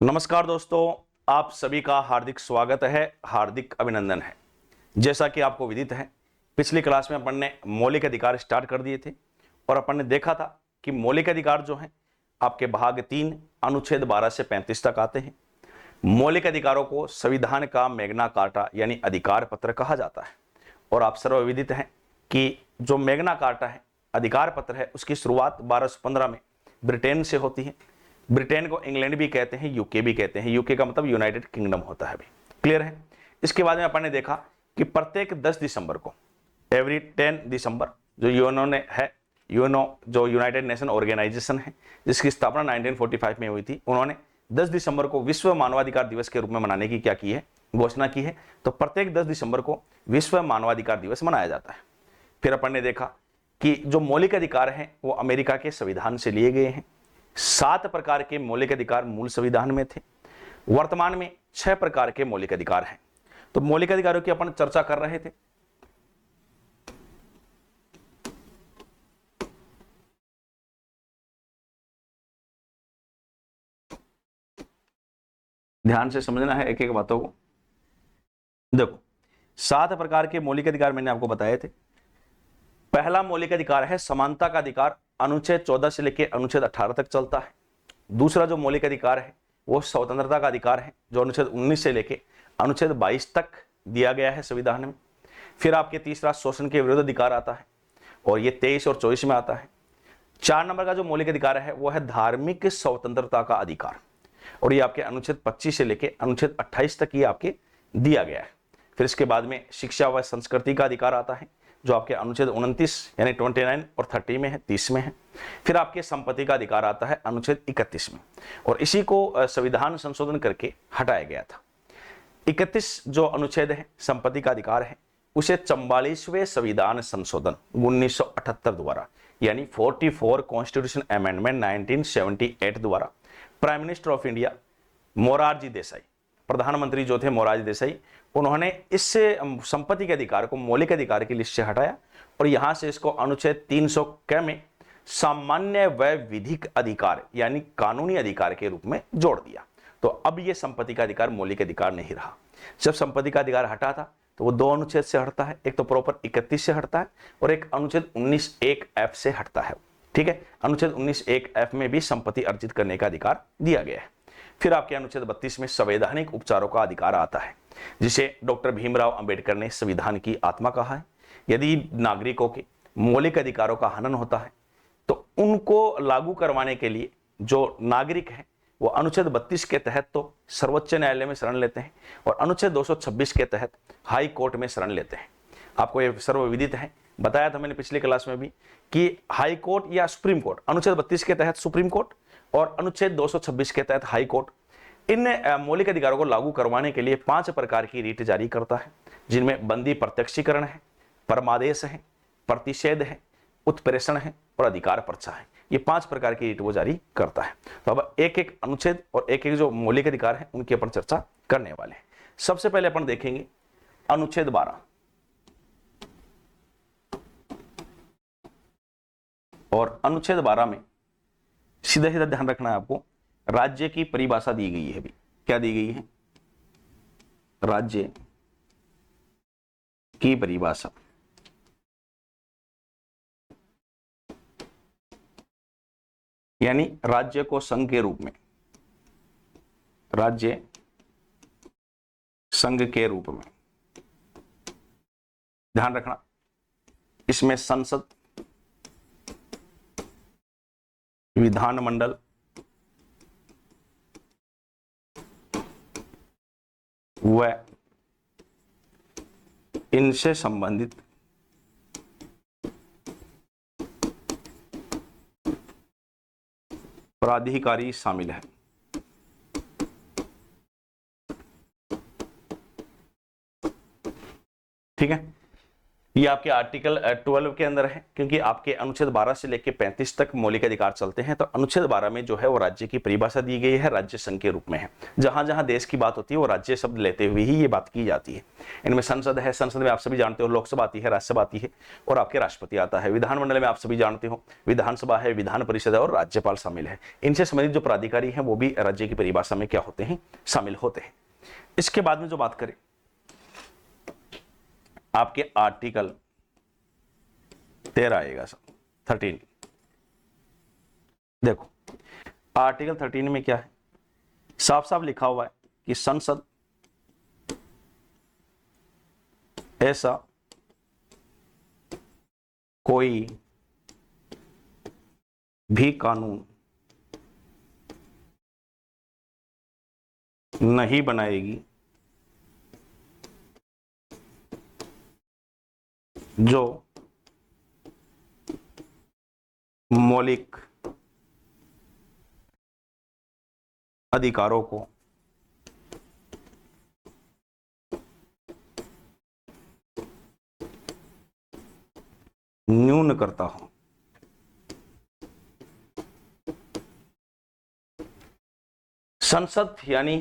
नमस्कार दोस्तों, आप सभी का हार्दिक स्वागत है, हार्दिक अभिनंदन है। जैसा कि आपको विदित है, पिछली क्लास में अपन ने मौलिक अधिकार स्टार्ट कर दिए थे और अपन ने देखा था कि मौलिक अधिकार जो है आपके भाग 3 अनुच्छेद 12 से 35 तक आते हैं। मौलिक अधिकारों को संविधान का मैग्ना कार्टा यानी अधिकार पत्र कहा जाता है और आप सर्वविदित हैं कि जो मैग्ना कार्टा है, अधिकार पत्र है, उसकी शुरुआत 1215 में ब्रिटेन से होती है। ब्रिटेन को इंग्लैंड भी कहते हैं, यूके भी कहते हैं। यूके का मतलब यूनाइटेड किंगडम होता है। क्लियर है। इसके बाद में अपन ने देखा कि प्रत्येक 10 दिसंबर को, एवरी 10 दिसंबर, जो यूएनओ ने है, यूएनओ जो यूनाइटेड नेशन ऑर्गेनाइजेशन है जिसकी स्थापना 1945 में हुई थी, उन्होंने 10 दिसंबर को विश्व मानवाधिकार दिवस के रूप में मनाने की क्या की है, घोषणा की है। तो प्रत्येक 10 दिसंबर को विश्व मानवाधिकार दिवस मनाया जाता है। फिर अपन ने देखा कि जो मौलिक अधिकार हैं वो अमेरिका के संविधान से लिए गए हैं। 7 प्रकार के मौलिक अधिकार मूल संविधान में थे। वर्तमान में 6 प्रकार के मौलिक अधिकार हैं। तो मौलिक अधिकारों की अपन चर्चा कर रहे थे। ध्यान से समझना है एक एक बातों को। देखो, 7 प्रकार के मौलिक अधिकार मैंने आपको बताए थे। पहला मौलिक अधिकार है समानता का अधिकार, अनुच्छेद 14 से लेकर अनुच्छेद 18 तक चलता है। दूसरा जो मौलिक अधिकार है वो स्वतंत्रता का अधिकार है, जो अनुच्छेद 19 से लेकर अनुच्छेद 22 तक दिया गया है संविधान में। फिर आपके तीसरा शोषण के विरुद्ध अधिकार आता है और ये 23 और 24 में आता है। 4 नंबर का जो मौलिक अधिकार है वो है धार्मिक स्वतंत्रता का अधिकार और ये आपके अनुच्छेद 25 से लेकर अनुच्छेद 28 तक ये आपके दिया गया है। फिर इसके बाद में शिक्षा व संस्कृति का अधिकार आता है, जो आपके अनुच्छेद 29 यानी 29 और 30 में है, 30 में है। फिर आपके संपत्ति का अधिकार आता है अनुच्छेद 31 में और इसी को संविधान संशोधन करके हटाया गया था। 31 जो अनुच्छेद है संपत्ति का अधिकार है, उसे 44वें संविधान संशोधन 1978 द्वारा यानी 44 कॉन्स्टिट्यूशन अमेंडमेंट 1978 द्वारा prime minister of India Morarji Desai, प्रधानमंत्री जो थे मोरारजी देसाई, उन्होंने इससे संपत्ति के अधिकार को मौलिक अधिकार की लिस्ट से हटाया और यहां से इसको अनुच्छेद 300 क में सामान्य व विधिक अधिकार यानी कानूनी अधिकार के रूप में जोड़ दिया। तो अब यह संपत्ति का अधिकार मौलिक अधिकार नहीं रहा। जब संपत्ति का अधिकार हटा था तो वो 2 अनुच्छेद से हटता है, एक तो प्रॉपर 31 से हटता है और एक अनुच्छेद 19(1)(f) से हटता है। ठीक है, अनुच्छेद 19(1)(f) में भी संपत्ति अर्जित करने का अधिकार दिया गया है। फिर आपके अनुच्छेद 32 में संवैधानिक उपचारों का अधिकार आता है, जिसे डॉक्टर भीमराव अंबेडकर ने संविधान की आत्मा कहा है। यदि नागरिकों के मौलिक अधिकारों का हनन होता है तो उनको लागू करवाने के लिए जो नागरिक है वो अनुच्छेद 32 के तहत तो सर्वोच्च न्यायालय में शरण लेते हैं और अनुच्छेद 226 के तहत हाई कोर्ट में शरण लेते हैं। आपको ये सर्वविदित है, बताया था मैंने पिछली क्लास में भी कि हाई कोर्ट या सुप्रीम कोर्ट, अनुच्छेद 32 के तहत सुप्रीम कोर्ट और अनुच्छेद 226 के तहत हाई कोर्ट, इन मौलिक अधिकारों को लागू करवाने के लिए 5 प्रकार की रीट जारी करता है, जिनमें बंदी प्रत्यक्षीकरण है, परमादेश है, प्रतिषेध है, उत्प्रेषण है और अधिकार पर्चा है। ये 5 प्रकार की रीट वो जारी करता है। तो अब एक एक अनुच्छेद और एक एक जो मौलिक अधिकार है उनके ऊपर चर्चा करने वाले हैं। सबसे पहले अपन देखेंगे अनुच्छेद 12 और अनुच्छेद 12 में सीधा सीधा ध्यान रखना है आपको, राज्य की परिभाषा दी गई है। भी क्या दी गई है? राज्य की परिभाषा। यानी राज्य को संघ के रूप में, राज्य संघ के रूप में ध्यान रखना, इसमें संसद, विधानमंडल, व इनसे संबंधित प्राधिकारी शामिल है। ठीक है, ये आपके आर्टिकल 12 के अंदर है, क्योंकि आपके अनुच्छेद 12 से लेकर 35 तक मौलिक अधिकार चलते हैं। तो अनुच्छेद 12 में जो है वो राज्य की परिभाषा दी गई है, राज्य संघ के रूप में है। जहां जहां देश की बात होती है वो राज्य शब्द लेते हुए ही ये बात की जाती है। इनमें संसद है, संसद में आप सभी जानते हो लोकसभा आती है, राज्यसभा आती है और आपके राष्ट्रपति आता है। विधानमंडल में आप सभी जानते हो विधानसभा है, विधान परिषद है और राज्यपाल शामिल है। इनसे संबंधित जो प्राधिकारी हैं वो भी राज्य की परिभाषा में क्या होते हैं, शामिल होते हैं। इसके बाद में जो बात करें आपके आर्टिकल 13 आएगा सर, 13। देखो आर्टिकल 13 में क्या है, साफ साफ लिखा हुआ है कि संसद ऐसा कोई भी कानून नहीं बनाएगी जो मौलिक अधिकारों को न्यून करता हो। संसद यानी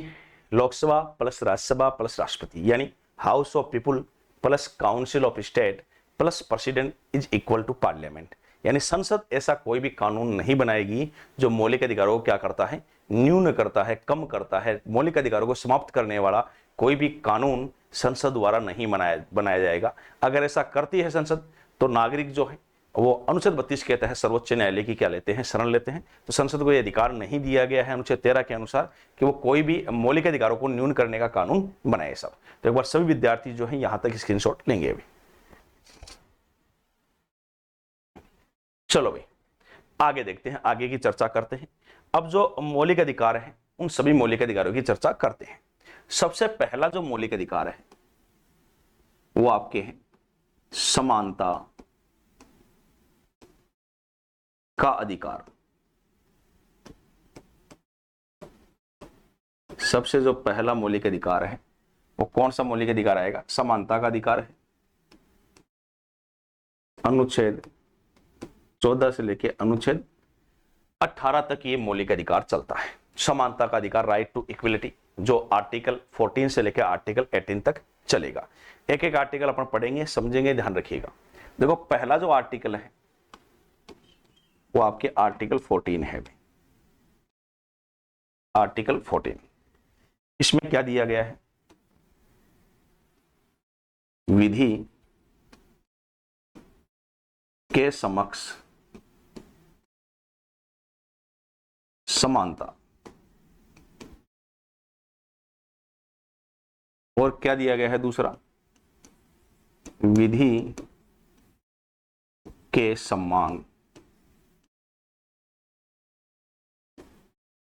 लोकसभा प्लस राज्यसभा प्लस राष्ट्रपति, यानी house of people plus council of state plus president is equal to parliament. यानी संसद ऐसा कोई भी कानून नहीं बनाएगी जो मौलिक अधिकारों को क्या करता है, न्यून करता है, कम करता है। मौलिक अधिकारों को समाप्त करने वाला कोई भी कानून संसद द्वारा नहीं बनाया जाएगा। अगर ऐसा करती है संसद तो नागरिक जो है वो अनुच्छेद 32 के तहत सर्वोच्च न्यायालय की क्या लेते हैं, शरण लेते हैं। तो संसद को यह अधिकार नहीं दिया गया है अनुच्छेद 13 के अनुसार कि वो कोई भी मौलिक अधिकारों को न्यून करने का कानून बनाए। सब तो एक बार सभी विद्यार्थी जो है यहां तक स्क्रीनशॉट लेंगे अभी। चलो भाई आगे देखते हैं, आगे की चर्चा करते हैं। अब जो मौलिक अधिकार है उन सभी मौलिक अधिकारों की चर्चा करते हैं। सबसे पहला जो मौलिक अधिकार है वो आपके हैं समानता का अधिकार। सबसे जो पहला मौलिक अधिकार है वो कौन सा मौलिक अधिकार आएगा, समानता का अधिकार है। अनुच्छेद 14 से लेकर अनुच्छेद 18 तक ये मौलिक अधिकार चलता है। समानता का अधिकार, राइट टू इक्वलिटी, जो आर्टिकल 14 से लेकर आर्टिकल 18 तक चलेगा। एक एक आर्टिकल अपन पढ़ेंगे, समझेंगे, ध्यान रखिएगा। देखो पहला जो आर्टिकल है वो आपके आर्टिकल 14 है। आर्टिकल 14 इसमें क्या दिया गया है, विधि के समक्ष समानता। और क्या दिया गया है दूसरा, विधि के सम्मान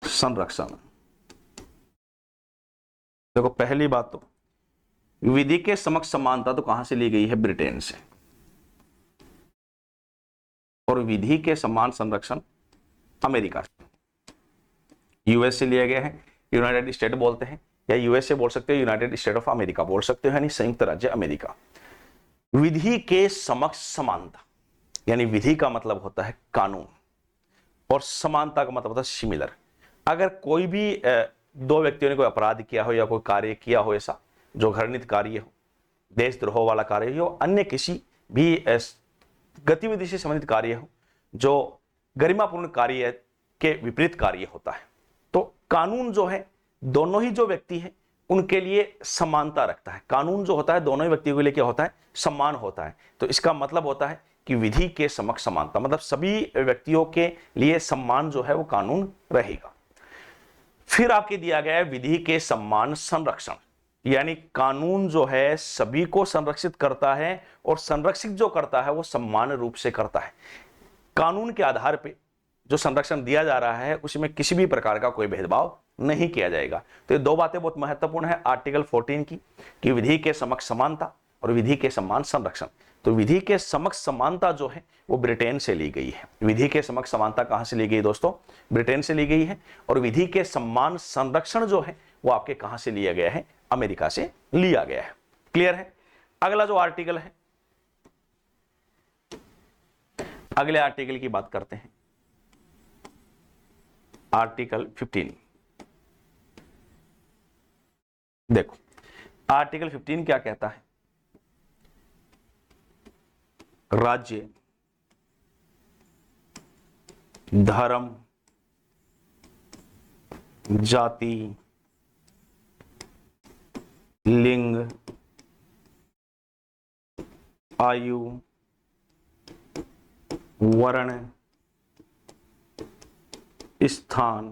संरक्षण। देखो पहली बात तो विधि के समक्ष समानता तो कहां से ली गई है, ब्रिटेन से। और विधि के समान संरक्षण अमेरिका से, यूएस से लिया गया है। यूनाइटेड स्टेट बोलते हैं या यूएसए बोल सकते हो, यूनाइटेड स्टेट ऑफ अमेरिका बोल सकते हो, यानी संयुक्त राज्य अमेरिका। विधि के समक्ष समानता यानी विधि का मतलब होता है कानून और समानता का मतलब होता है सिमिलर। अगर कोई भी दो व्यक्तियों ने कोई अपराध किया हो या कोई कार्य किया हो ऐसा जो घृणित कार्य हो, देशद्रोह वाला कार्य हो, अन्य किसी भी गतिविधि से संबंधित कार्य हो जो गरिमापूर्ण कार्य के विपरीत कार्य होता है, तो कानून जो है दोनों ही जो व्यक्ति है उनके लिए समानता रखता है। कानून जो होता है दोनों ही व्यक्तियों के लिए क्या होता है, सम्मान होता है। तो इसका मतलब होता है कि विधि के समक्ष समानता, मतलब सभी व्यक्तियों के लिए सम्मान जो है वो कानून रहेगा। फिर आपके दिया गया है विधि के सम्मान संरक्षण, यानी कानून जो है सभी को संरक्षित करता है और संरक्षित जो करता है वो सम्मान रूप से करता है। कानून के आधार पे जो संरक्षण दिया जा रहा है उसमें किसी भी प्रकार का कोई भेदभाव नहीं किया जाएगा। तो ये दो बातें बहुत महत्वपूर्ण है आर्टिकल 14 की, कि विधि के समक्ष समानता और विधि के सम्मान संरक्षण। तो विधि के समक्ष समानता जो है वो ब्रिटेन से ली गई है। विधि के समक्ष समानता कहां से ली गई दोस्तों, ब्रिटेन से ली गई है। और विधि के सम्मान संरक्षण जो है वो आपके कहां से लिया गया है, अमेरिका से लिया गया है। क्लियर है। अगला जो आर्टिकल है अगले आर्टिकल की बात करते हैं, आर्टिकल 15। देखो आर्टिकल 15 क्या कहता है, राज्य, धर्म, जाति, लिंग, आयु, वर्ण, स्थान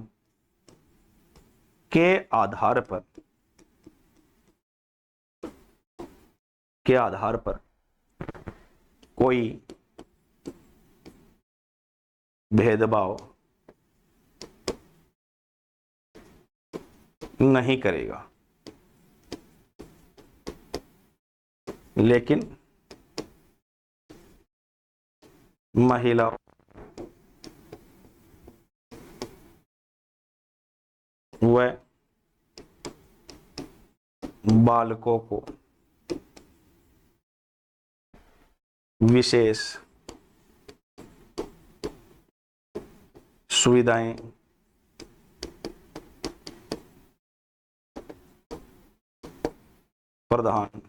के आधार पर कोई भेदभाव नहीं करेगा, लेकिन महिला, व बालकों को विशेष सुविधाएं प्रदान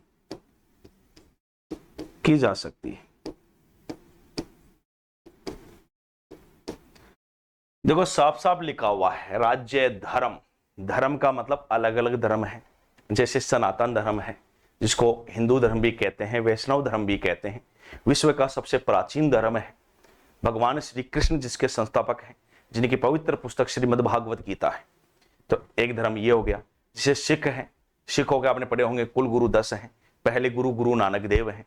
की जा सकती है। देखो साफ साफ लिखा हुआ है, राज्य, धर्म, धर्म का मतलब अलग अलग धर्म है, जैसे सनातन धर्म है जिसको हिंदू धर्म भी कहते हैं, वैष्णव धर्म भी कहते हैं, विश्व का सबसे प्राचीन धर्म है, भगवान श्री कृष्ण जिसके संस्थापक हैं, जिनकी पवित्र पुस्तक श्रीमद् भागवत गीता है। तो एक धर्म ये हो गया। जिसे सिख है, सिखों के आपने पढ़े होंगे कुल गुरु 10 हैं। पहले गुरु गुरु नानक देव हैं,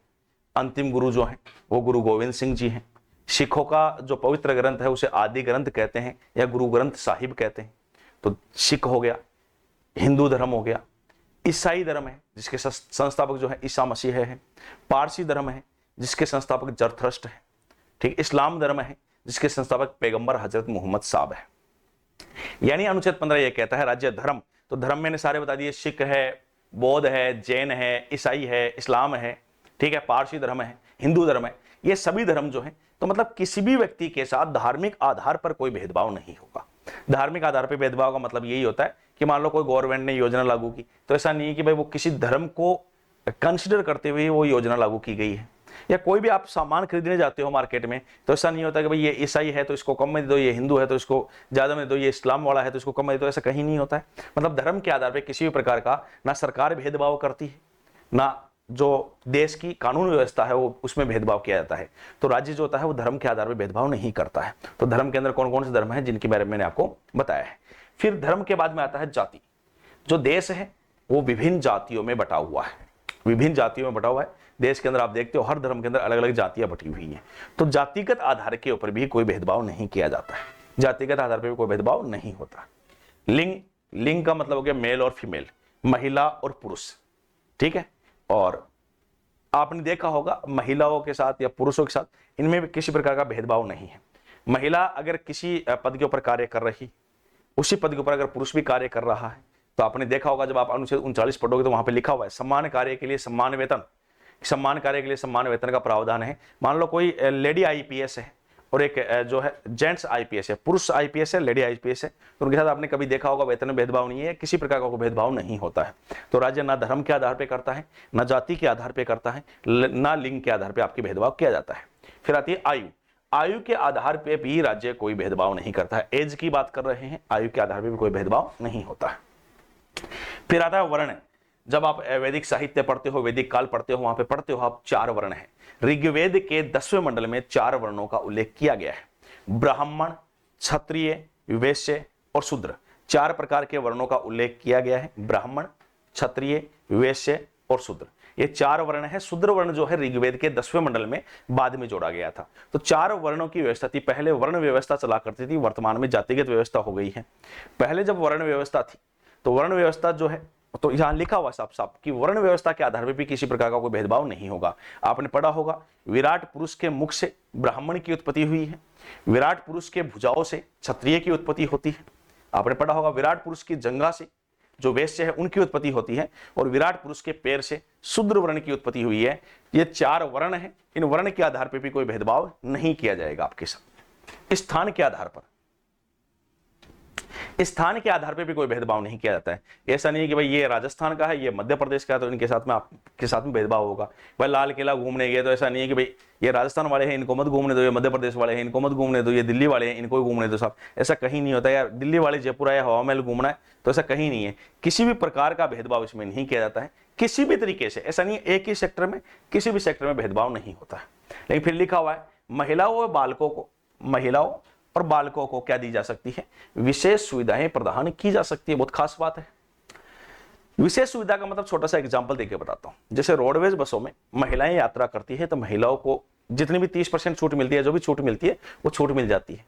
अंतिम गुरु जो हैं वो गुरु गोविंद सिंह जी हैं। सिखों का जो पवित्र ग्रंथ है उसे आदि ग्रंथ कहते हैं या गुरु ग्रंथ साहिब कहते हैं। तो सिख हो गया, हिंदू धर्म हो गया, ईसाई धर्म है जिसके संस्थापक जो है ईसा मसीह है, पारसी धर्म है जिसके संस्थापक जरथ्रस्ट है, ठीक, इस्लाम धर्म है जिसके संस्थापक पैगंबर हजरत मोहम्मद साहब है। यानी अनुच्छेद 15 यह कहता है राज्य, धर्म, तो धर्म मैंने सारे बता दिए, सिख है, बौद्ध है, जैन है, ईसाई है, इस्लाम है, ठीक है, पारसी धर्म है, हिंदू धर्म है, ये सभी धर्म जो है तो मतलब किसी भी व्यक्ति के साथ धार्मिक आधार पर कोई भेदभाव नहीं होगा। धार्मिक आधार पर भेदभाव का मतलब यही होता है कि मान लो कोई गवर्नमेंट ने योजना लागू की, तो ऐसा नहीं है कि भाई वो किसी धर्म को कंसिडर करते हुए वो योजना लागू की गई है। या कोई भी आप सामान खरीदने जाते हो मार्केट में, तो ऐसा नहीं होता कि भाई ये ईसाई है तो इसको कम में दे दो, ये हिंदू है तो इसको ज्यादा में दे दो, ये इस्लाम वाला है तो इसको कम में दे दो, ऐसा कहीं नहीं होता है। मतलब धर्म के आधार पर किसी भी प्रकार का ना सरकार भेदभाव करती है, ना जो देश की कानून व्यवस्था है वो उसमें भेदभाव किया जाता है। तो राज्य जो होता है वो धर्म के आधार पर भेदभाव नहीं करता है। तो धर्म के अंदर कौन कौन से धर्म है जिनके बारे में मैंने आपको बताया है। फिर धर्म के बाद में आता है जाति। जो देश है वो विभिन्न जातियों में बटा हुआ है, विभिन्न जातियों में बटा हुआ है। देश के अंदर आप देखते हो हर धर्म के अंदर अलग अलग जातियां बटी हुई हैं। तो जातिगत आधार के ऊपर भी कोई भेदभाव नहीं किया जाता है, जातिगत आधार पर भी कोई भेदभाव नहीं होता। लिंग, लिंग का मतलब हो गया मेल और फीमेल, महिला और पुरुष, ठीक है। और आपने देखा होगा महिलाओं के साथ या पुरुषों के साथ इनमें भी किसी प्रकार का भेदभाव नहीं है। महिला अगर किसी पद के ऊपर कार्य कर रही, उसी पद के ऊपर अगर पुरुष भी कार्य कर रहा है, तो आपने देखा होगा जब आप अनुच्छेद 39 पढ़ोगे तो वहां पे लिखा हुआ है सम्मान कार्य के लिए सम्मान वेतन, सम्मान कार्य के लिए सम्मान वेतन का प्रावधान है। मान लो कोई लेडी आईपीएस है और एक जो है जेंट्स आईपीएस है, पुरुष आईपीएस है, लेडी आईपीएस है, तो उनके साथ आपने कभी देखा होगा वेतन में भेदभाव नहीं है, किसी प्रकार का कोई भेदभाव नहीं होता है। तो राज्य ना धर्म के आधार पर करता है, ना जाति के आधार पर करता है, ना लिंग के आधार पर आपकी भेदभाव किया जाता है। फिर आती है आयु। आयु के आधार पे भी राज्य कोई भेदभाव नहीं करता है। एज की बात कर रहे हैं, आयु के आधार पे भी कोई भेदभाव नहीं होता है। फिर आता है वर्ण। जब आप वैदिक साहित्य पढ़ते हो, वैदिक काल पढ़ते हो, वहां पे पढ़ते हो आप 4 वर्ण हैं। ऋग्वेद के 10वें मंडल में 4 वर्णों का उल्लेख किया गया है। ब्राह्मण, क्षत्रिय, वैश्य और शूद्र, 4 प्रकार के वर्णों का उल्लेख किया गया है। ब्राह्मण, क्षत्रिय, वैश्य और शूद्र, ये 4 वर्ण है। शूद्र वर्ण जो है ऋग्वेद के 10वें मंडल में बाद में जोड़ा गया था। तो 4 वर्णों की व्यवस्था थी। पहले वर्ण व्यवस्था चला करती थी, वर्तमान में जातिगत व्यवस्था हो गई है। पहले जब वर्ण व्यवस्था थी तो वर्ण व्यवस्था जो है, तो यहां लिखा हुआ साफ साफ कि वर्ण व्यवस्था के आधार पर भी किसी प्रकार का कोई भेदभाव नहीं होगा। आपने पढ़ा होगा विराट पुरुष के मुख से ब्राह्मण की उत्पत्ति हुई है, विराट पुरुष के भुजाओं से क्षत्रिय की उत्पत्ति होती है। आपने पढ़ा होगा विराट पुरुष की जंघा से जो वैश्य है उनकी उत्पत्ति होती है, और विराट पुरुष के पैर से शूद्र वर्ण की उत्पत्ति हुई है। ये 4 वर्ण है, इन वर्ण के आधार पर भी कोई भेदभाव नहीं किया जाएगा आपके साथ। स्थान के आधार पर, स्थान के आधार पे भी कोई भेदभाव नहीं किया जाता है। ऐसा नहीं है कि भाई ये राजस्थान का है, ये मध्य प्रदेश का है, तो इनके साथ में आपके साथ में भेदभाव होगा। भाई लाल किला घूमने गए तो ऐसा नहीं है कि भाई ये राजस्थान वाले हैं इनको मत घूमने दो, ये मध्य प्रदेश वाले हैं इनको मत घूमने दो, ये दिल्ली वाले हैं इनको घूमने दो साहब। ऐसा कहीं नहीं होता यार, दिल्ली वाले जयपुर आया हवा महल घूमना है, तो ऐसा कहीं नहीं है। किसी भी प्रकार का भेदभाव इसमें नहीं किया जाता है किसी भी तरीके से। ऐसा नहीं है एक ही सेक्टर में, किसी भी सेक्टर में भेदभाव नहीं होता है। लेकिन फिर लिखा हुआ है महिलाओं और बालकों को, महिलाओं और बालकों को क्या दी जा सकती है, विशेष सुविधाएं प्रदान की जा सकती है। बहुत खास बात है। विशेष सुविधा का मतलब छोटा सा एग्जांपल देके बताता हूं। जैसे रोडवेज बसों में महिलाएं यात्रा करती है तो महिलाओं को जितनी भी 30% छूट मिलती है, जो भी छूट मिलती है वो छूट मिल जाती है।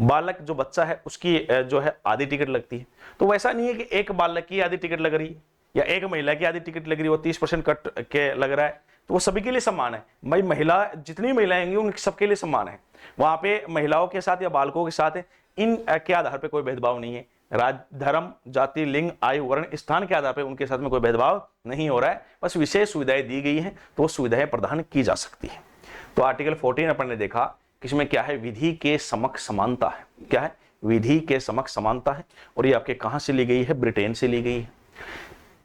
बालक जो बच्चा है उसकी जो है आधी टिकट लगती है। तो वैसा नहीं है कि एक बालक की आधी टिकट लग रही है या एक महिला की आधी टिकट लग रही है, वो 30% कट के लग रहा है, तो वो सभी के लिए समान है। भाई महिला जितनी महिलाएं होंगी उन सबके लिए समान है। वहां पे महिलाओं के साथ या बालकों के साथ इन के आधार पे कोई भेदभाव नहीं है। धर्म, जाति, लिंग, आयु, वर्ण, स्थान के आधार पे उनके साथ में कोई भेदभाव नहीं हो रहा है। बस विशेष सुविधाएं दी गई हैं तो वो सुविधाएं प्रदान की जा सकती है। तो आर्टिकल 14 अपन ने देखा कि इसमें क्या है, विधि के समक्ष समानता है। क्या है, विधि के समक्ष समानता है। और ये आपके कहां से ली गई है, ब्रिटेन से ली गई है।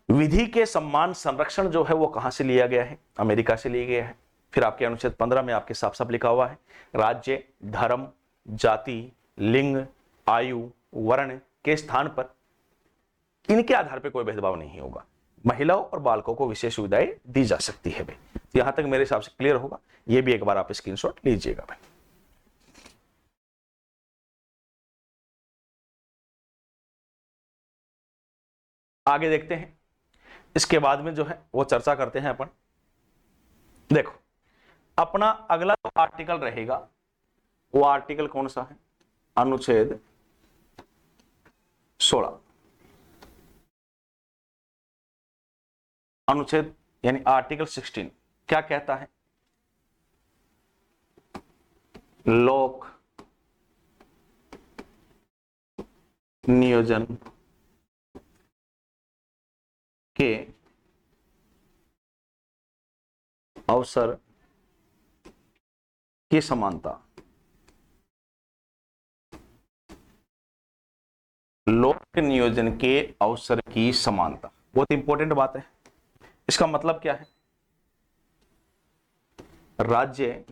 विधि के सम्मान संरक्षण जो है वो कहां से लिया गया है, अमेरिका से लिया गया है। फिर आपके अनुच्छेद 15 में आपके साफ साफ लिखा हुआ है राज्य, धर्म, जाति, लिंग, आयु, वर्ण के स्थान पर इनके आधार पर कोई भेदभाव नहीं होगा। महिलाओं और बालकों को विशेष सुविधाएं दी जा सकती है भाई। तो यहां तक मेरे हिसाब से क्लियर होगा। ये भी एक बार आप स्क्रीनशॉट लीजिएगा भाई। आगे देखते हैं। इसके बाद में जो है वो चर्चा करते हैं अपन। देखो अपना अगला जो आर्टिकल रहेगा वो आर्टिकल कौन सा है, अनुच्छेद 16। अनुच्छेद यानी आर्टिकल 16 क्या कहता है, लोक नियोजन के अवसर की समानता। लोक नियोजन के अवसर की समानता बहुत इंपॉर्टेंट बात है। इसका मतलब क्या है, राज्य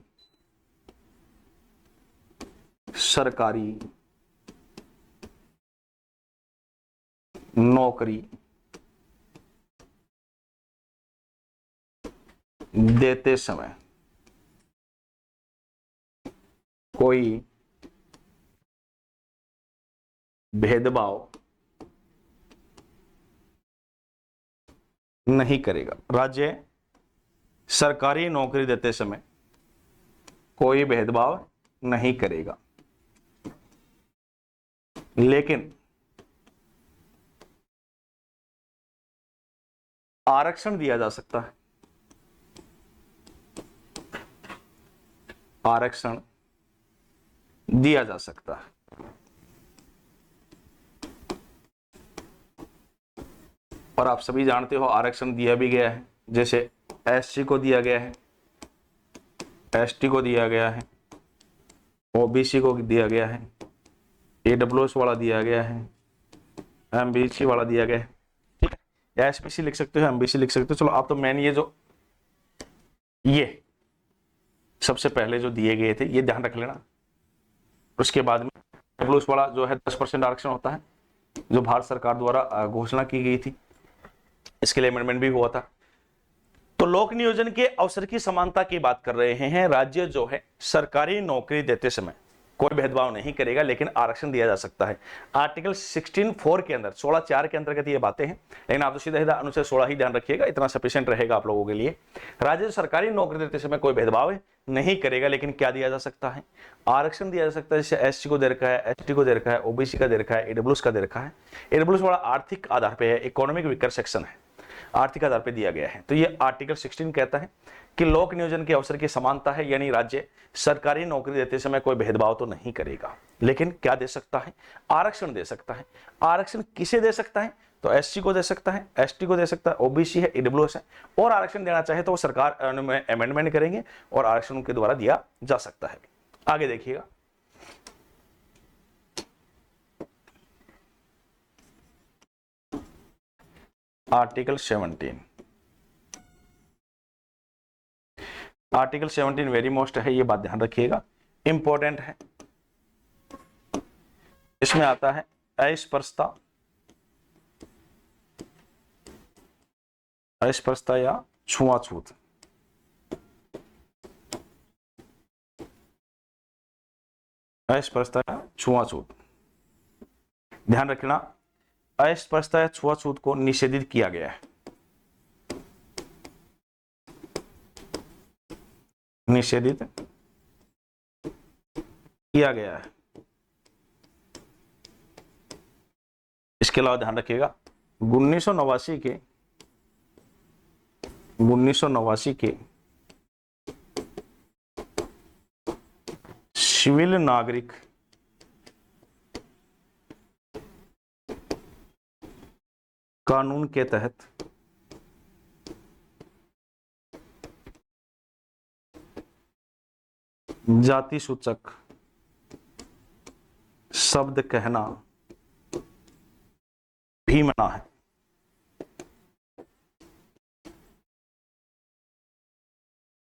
सरकारी नौकरी देते समय कोई भेदभाव नहीं करेगा। राज्य सरकारी नौकरी देते समय कोई भेदभाव नहीं करेगा, लेकिन आरक्षण दिया जा सकता है। आरक्षण दिया जा सकता है। और आप सभी जानते हो आरक्षण दिया भी गया है। जैसे एससी को दिया गया है, एसटी को दिया गया है, ओबीसी को दिया गया है, ईडब्ल्यूएस वाला दिया गया है, एमबीसी वाला दिया गया है। ठीक है, एसपीसी लिख सकते हो, एमबीसी लिख सकते हो। चलो आप तो मैन ये सबसे पहले जो दिए गए थे ये ध्यान रख लेना। उसके बाद में ईडब्ल्यूएस वाला जो है 10% आरक्षण होता है, जो भारत सरकार द्वारा घोषणा की गई थी। इसके लिए अमेंडमेंट भी हुआ था। तो लोक नियोजन के अवसर की समानता की बात कर रहे हैं। राज्य जो है सरकारी नौकरी देते समय कोई भेदभाव नहीं करेगा, लेकिन आरक्षण दिया जा सकता है। आर्टिकल 16(4) के अंदर 16(4) के अंतर्गत ये बातें हैं, लेकिन आप तो सीधा अनुच्छेद 16 ही ध्यान रखिएगा, इतना सफिशिएंट रहेगा आप लोगों के लिए। राज्य सरकारी नौकरी देते समय कोई भेदभाव नहीं करेगा, लेकिन क्या दिया जा सकता है, आरक्षण दिया जा सकता है। जैसे एससी को दे रखा है, एसटी को दे रखा है, ओबीसी का दे रखा है, ईडब्ल्यूएस का दे रखा है। ईडब्ल्यूएस वाला आर्थिक आधार पे है, इकोनॉमिक वीकर सेक्शन है, आर्थिक आधार पे दिया गया है। तो ये आर्टिकल 16 कहता है कि लोक नियोजन के अवसर की समानता है, यानी राज्य सरकारी नौकरी देते समय कोई भेदभाव तो नहीं करेगा, लेकिन क्या दे सकता है, आरक्षण दे सकता है। आरक्षण किसे दे सकता है, तो एससी को दे सकता है, एसटी को दे सकता है, ओबीसी है, ईडब्ल्यूएस है, और आरक्षण देना चाहे तो वो सरकार में अमेंडमेंट करेंगे और आरक्षण उनके द्वारा दिया जा सकता है। आगे देखिएगा, आर्टिकल 17। आर्टिकल 17 वेरी मोस्ट है, ये बात ध्यान रखिएगा, इंपॉर्टेंट है। इसमें आता है अस्पृश्यता, अस्पृश्यता या छुआछूत। अस्पृश्यता या छुआछूत, ध्यान रखना, अस्पृश्यता या छुआछूत को निषेधित किया गया है, निषेधित किया गया है। इसके अलावा ध्यान रखिएगा 1989 के सिविल नागरिक कानून के तहत जाति सूचक शब्द कहना भी मना है।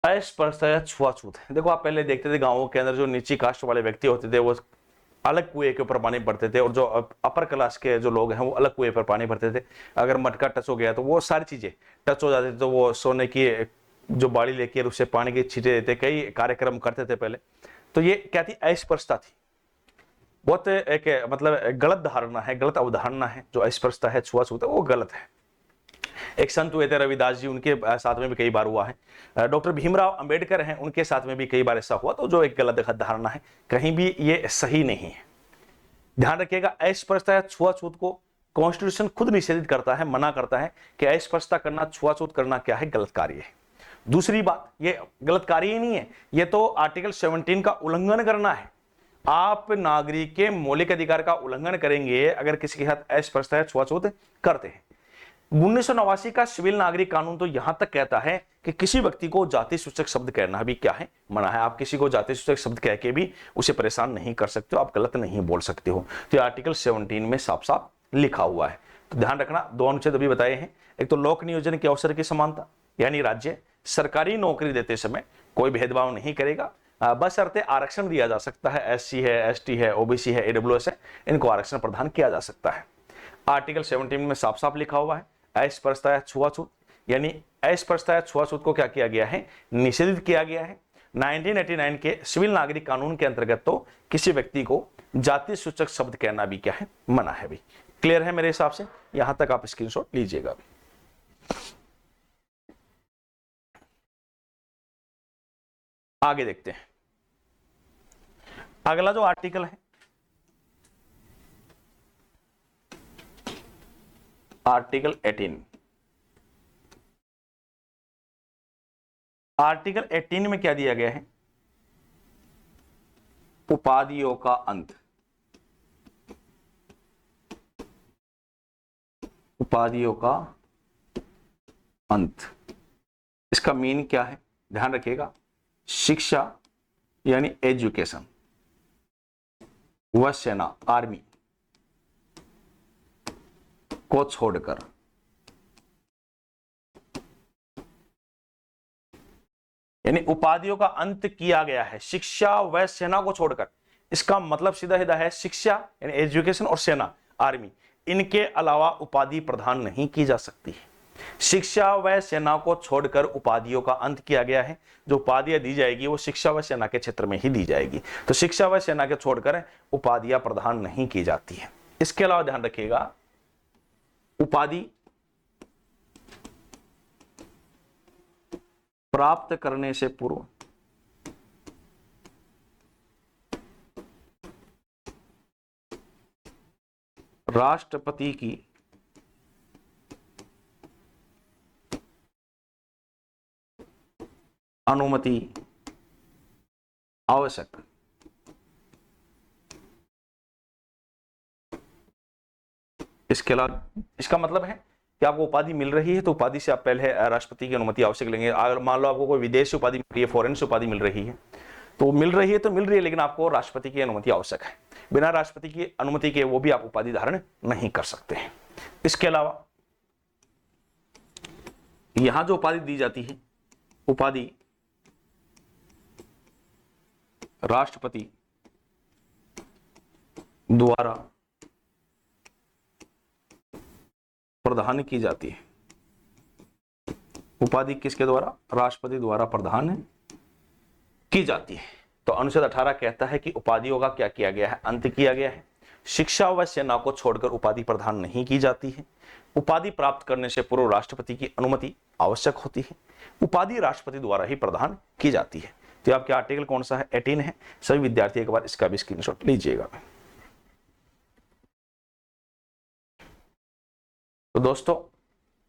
अस्पृश्यता या छुआछूत है, देखो आप पहले देखते थे गांवों के अंदर जो नीची कास्ट वाले व्यक्ति होते थे वो अलग कुएं के ऊपर पानी भरते थे, और जो अपर क्लास के जो लोग हैं वो अलग कुएं पर पानी भरते थे। अगर मटका टच हो गया तो वो सारी चीजें टच हो जाती थी, तो वो सोने की जो बाड़ी लेके उससे पानी के छींटे देते, कई कार्यक्रम करते थे पहले। तो ये क्या थी, अस्पृश्यता थी। बहुत एक मतलब गलत धारणा है, गलत अवधारणा है, जो अस्पृश्यता है, छुआछूत है, वो गलत है। एक संत हुए थे रविदास जी, उनके साथ में भी कई बार हुआ है। डॉक्टर भीमराव अंबेडकर हैं, उनके साथ में भी कई बार ऐसा हुआ। तो जो एक गलत धारणा है, कहीं भी ये सही नहीं है। ध्यान रखिएगा, अस्पृश्यता या छुआछूत को कॉन्स्टिट्यूशन खुद निषेधित करता है, मना करता है कि अस्पृश्यता करना, छुआछूत करना क्या है, गलत कार्य है। दूसरी बात, ये गलत कार्य ही नहीं है, ये तो आर्टिकल 17 का उल्लंघन करना है। आप नागरिक के मौलिक अधिकार का उल्लंघन करेंगे अगर किसी के साथ अस्पृश्यता या छुआछूत करते हैं। 1989 का सिविल नागरिक कानून तो यहां तक कहता है कि किसी व्यक्ति को जाति सूचक शब्द कहना भी क्या है, मना है। आप किसी को जाति सूचक शब्द कह के भी उसे परेशान नहीं कर सकते हो, आप गलत नहीं बोल सकते हो। तो आर्टिकल 17 में साफ साफ लिखा हुआ है। तो ध्यान रखना, दो अनुच्छेद अभी बताए हैं। एक तो लोक नियोजन के अवसर की समानता, यानी राज्य सरकारी नौकरी देते समय कोई भेदभाव नहीं करेगा, बशर्ते आरक्षण दिया जा सकता है। एससी है, एसटी है, ओबीसी है, ईडब्ल्यूएस है, इनको आरक्षण प्रदान किया जा सकता है। आर्टिकल 17 में साफ साफ लिखा हुआ है अस्पृश्यता या छुआछूत, यानी अस्पृश्यता या छुआछूत को क्या किया गया है, निषेधित किया गया है। 1989 के सिविल नागरिक कानून के अंतर्गत तो किसी व्यक्ति को जाति सूचक शब्द कहना भी क्या है, मना है। भी क्लियर है मेरे हिसाब से, यहां तक आप स्क्रीनशॉट लीजिएगा। आगे देखते हैं, अगला जो आर्टिकल है, आर्टिकल 18। आर्टिकल 18 में क्या दिया गया है, उपाधियों का अंत। उपाधियों का अंत, इसका मीन क्या है, ध्यान रखिएगा, शिक्षा यानी एजुकेशन व सेना आर्मी को छोड़कर यानी उपाधियों का अंत किया गया है शिक्षा व सेना को छोड़कर। इसका मतलब सीधा सीधा है, शिक्षा यानी एजुकेशन और सेना आर्मी, इनके अलावा उपाधि प्रदान नहीं की जा सकती। शिक्षा व सेना को छोड़कर उपाधियों का अंत किया गया है। जो उपाधियां दी जाएगी वो शिक्षा व सेना के क्षेत्र में ही दी जाएगी। तो शिक्षा व सेना के छोड़कर उपाधियां प्रदान नहीं की जाती है। इसके अलावा ध्यान रखिएगा, उपाधि प्राप्त करने से पूर्व राष्ट्रपति की अनुमति आवश्यक। इसके अलावा इसका मतलब है कि आपको उपाधि मिल रही है तो उपाधि से आप पहले राष्ट्रपति की अनुमति आवश्यक लेंगे। अगर मान लो आपको कोई विदेशी उपाधि मिल रही है, फॉरेन से उपाधि मिल रही है, तो मिल रही है तो मिल रही है, लेकिन आपको राष्ट्रपति की अनुमति आवश्यक है। बिना राष्ट्रपति की अनुमति के वो भी आप उपाधि धारण नहीं कर सकते हैं। इसके अलावा यहां जो उपाधि दी जाती है, उपाधि राष्ट्रपति द्वारा प्रदान की जाती है। उपाधि किसके द्वारा? राष्ट्रपति द्वारा प्रदान की जाती है। तो अनुच्छेद 18 कहता है कि उपाधियों का क्या किया गया है? अंत किया गया है। शिक्षा व सेना को छोड़कर उपाधि प्रदान नहीं की जाती है। उपाधि प्राप्त करने से पूर्व राष्ट्रपति की अनुमति आवश्यक होती है। उपाधि राष्ट्रपति द्वारा ही प्रदान की जाती है। तो आपके आर्टिकल कौन सा है? 18 है। सभी विद्यार्थी एक बार इसका भी स्क्रीनशॉट लीजिएगा। तो दोस्तों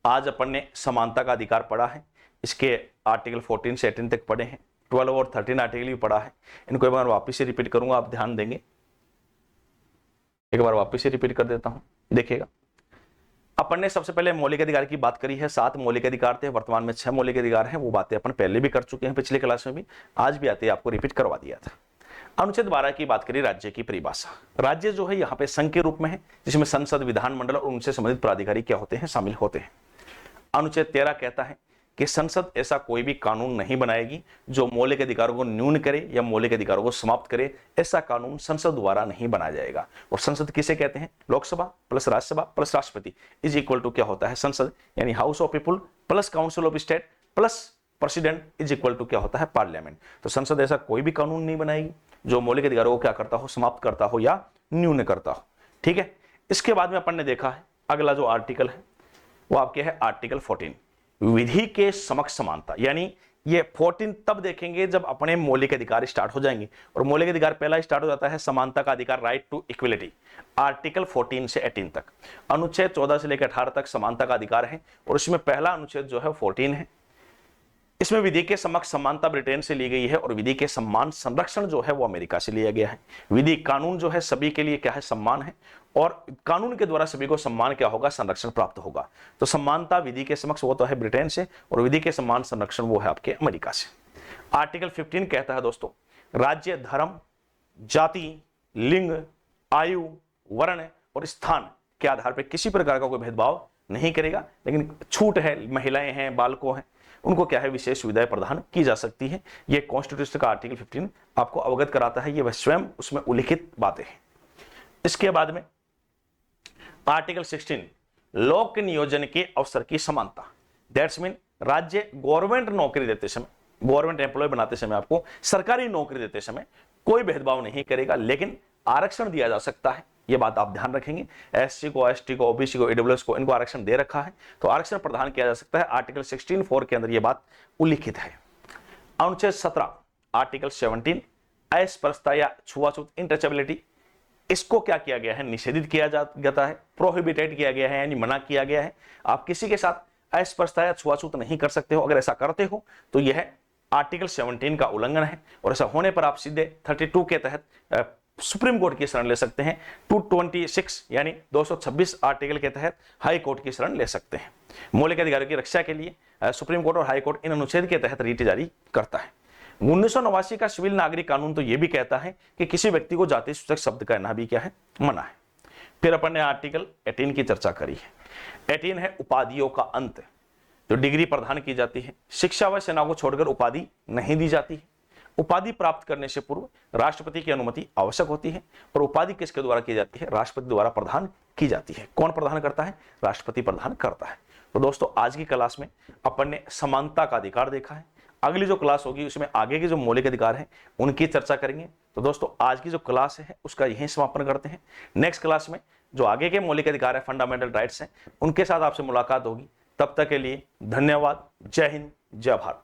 आज अपन ने समानता का अधिकार पढ़ा है। इसके आर्टिकल 14 से 18 तक पढ़े हैं। 12 और 13 आर्टिकल भी पढ़ा है। इनको एक बार वापस से रिपीट करूंगा, आप ध्यान देंगे। एक बार वापस से रिपीट कर देता हूं, देखिएगा। अपन ने सबसे पहले मौलिक अधिकार की बात करी है। 7 मौलिक अधिकार थे, वर्तमान में 6 मौलिक अधिकार हैं। वो बातें अपन पहले भी कर चुके हैं, पिछले क्लास में भी, आज भी आते आपको रिपीट करवा दिया था। अनुच्छेद 12 की बात करी, राज्य की परिभाषा। राज्य जो है यहाँ पे संघ के रूप में है, जिसमें संसद, विधानमंडल और उनसे संबंधित प्राधिकारी क्या होते हैं? शामिल होते हैं। अनुच्छेद 13 कहता है कि संसद ऐसा कोई भी कानून नहीं बनाएगी जो मौलिक अधिकारों को न्यून करे या मौलिक अधिकारों को समाप्त करे। ऐसा कानून संसद द्वारा नहीं बनाया जाएगा। और संसद किसे कहते हैं? लोकसभा प्लस राज्यसभा प्लस राष्ट्रपति इज इक्वल टू क्या होता है? संसद, यानी house of people plus council of state plus president is equal to क्या होता है? पार्लियामेंट। तो संसद ऐसा कोई भी कानून नहीं बनाएगी जो मौलिक अधिकारों को क्या करता हो? समाप्त करता हो या न्यून करता हो। ठीक है। इसके बाद में अपन ने देखा है अगला जो आर्टिकल है वो आपके है आर्टिकल 14, विधि के समक्ष समानता। यानी ये 14 तब देखेंगे जब अपने मौलिक अधिकार स्टार्ट हो जाएंगे। और मौलिक अधिकार पहला स्टार्ट हो जाता है समानता का अधिकार, राइट टू इक्वलिटी, आर्टिकल 14 से 18 तक। अनुच्छेद 14 से लेकर 18 तक समानता का अधिकार है। और उसमें पहला अनुच्छेद जो है 14 है। इसमें विधि के समक्ष समानता ब्रिटेन से ली गई है और विधि के सम्मान संरक्षण जो है वो अमेरिका से लिया गया है। विधि कानून जो है सभी के लिए क्या है? सम्मान है। और कानून के द्वारा सभी को सम्मान क्या होगा? संरक्षण प्राप्त होगा। तो समानता विधि के समक्ष वो तो है ब्रिटेन से, और विधि के सम्मान संरक्षण वो है आपके अमेरिका से। आर्टिकल 15 कहता है दोस्तों, राज्य धर्म, जाति, लिंग, आयु, वर्ण और स्थान के आधार पर किसी प्रकार का कोई भेदभाव नहीं करेगा। लेकिन छूट है, महिलाएं हैं, बालकों हैं, उनको क्या है? विशेष सुविधाएं प्रदान की जा सकती है। ये कॉन्स्टिट्यूशन का आर्टिकल 15 आपको अवगत कराता है। ये वह स्वयं उसमें उल्लिखित बातें हैं। इसके बाद में आर्टिकल 16, लोक नियोजन के अवसर की समानता। दैट्स मीन राज्य गवर्नमेंट नौकरी देते समय, गवर्नमेंट एम्प्लॉय बनाते समय, आपको सरकारी नौकरी देते समय कोई भेदभाव नहीं करेगा, लेकिन आरक्षण दिया जा सकता है। ये बात आप ध्यान रखेंगे। एससी को, एसटी को, ओबीसी को, ईडब्ल्यूएस को, इनको आरक्षण दे रखा है, तो आरक्षण प्रदान किया जा सकता है। आर्टिकल 16(4) के अंदर ये बात उल्लिखित है। अनुच्छेद 17, आर्टिकल 17, अस्पृश्यता या छुआछूत, इंटचेबिलिटी, इसको क्या किया गया है? निषेधित किया जाता है, प्रोहिबिटेड किया गया है, यानी मना किया गया है। आप किसी के साथ अस्पृश्यता या छुआछूत नहीं कर सकते हो। अगर ऐसा करते हो तो यह आर्टिकल 17 का उल्लंघन है। और ऐसा होने पर आप सीधे 32 के तहत सुप्रीम कोर्ट की शरण ले सकते हैं। 226 यानी 226 आर्टिकल के तहत हाई कोर्ट की शरण ले सकते हैं। मौलिक अधिकारों की रक्षा के लिए सुप्रीम कोर्ट और हाई कोर्ट इन अनुच्छेद के तहत रीट जारी करता है। 1989 का सिविल नागरिक कानून तो यह भी कहता है कि किसी व्यक्ति को जाति सूचक शब्द कहना भी क्या है? मना है। फिर अपन ने आर्टिकल 18 की चर्चा करी है। 18 है उपाधियों का अंत, जो डिग्री प्रदान की जाती है। शिक्षा व सेना को छोड़कर उपाधि नहीं दी जाती है। उपाधि प्राप्त करने से पूर्व राष्ट्रपति की अनुमति आवश्यक होती है। और उपाधि किसके द्वारा की जाती है? राष्ट्रपति द्वारा प्रदान की जाती है। कौन प्रदान करता है? राष्ट्रपति प्रदान करता है। तो दोस्तों आज की क्लास में अपन ने समानता का अधिकार देखा है। अगली जो क्लास होगी उसमें आगे के जो मौलिक अधिकार हैं उनकी चर्चा करेंगे। तो दोस्तों आज की जो क्लास है उसका यहीं समापन करते हैं। नेक्स्ट क्लास में जो आगे के मौलिक अधिकार है, फंडामेंटल राइट्स हैं, उनके साथ आपसे मुलाकात होगी। तब तक के लिए धन्यवाद। जय हिंद, जय भारत।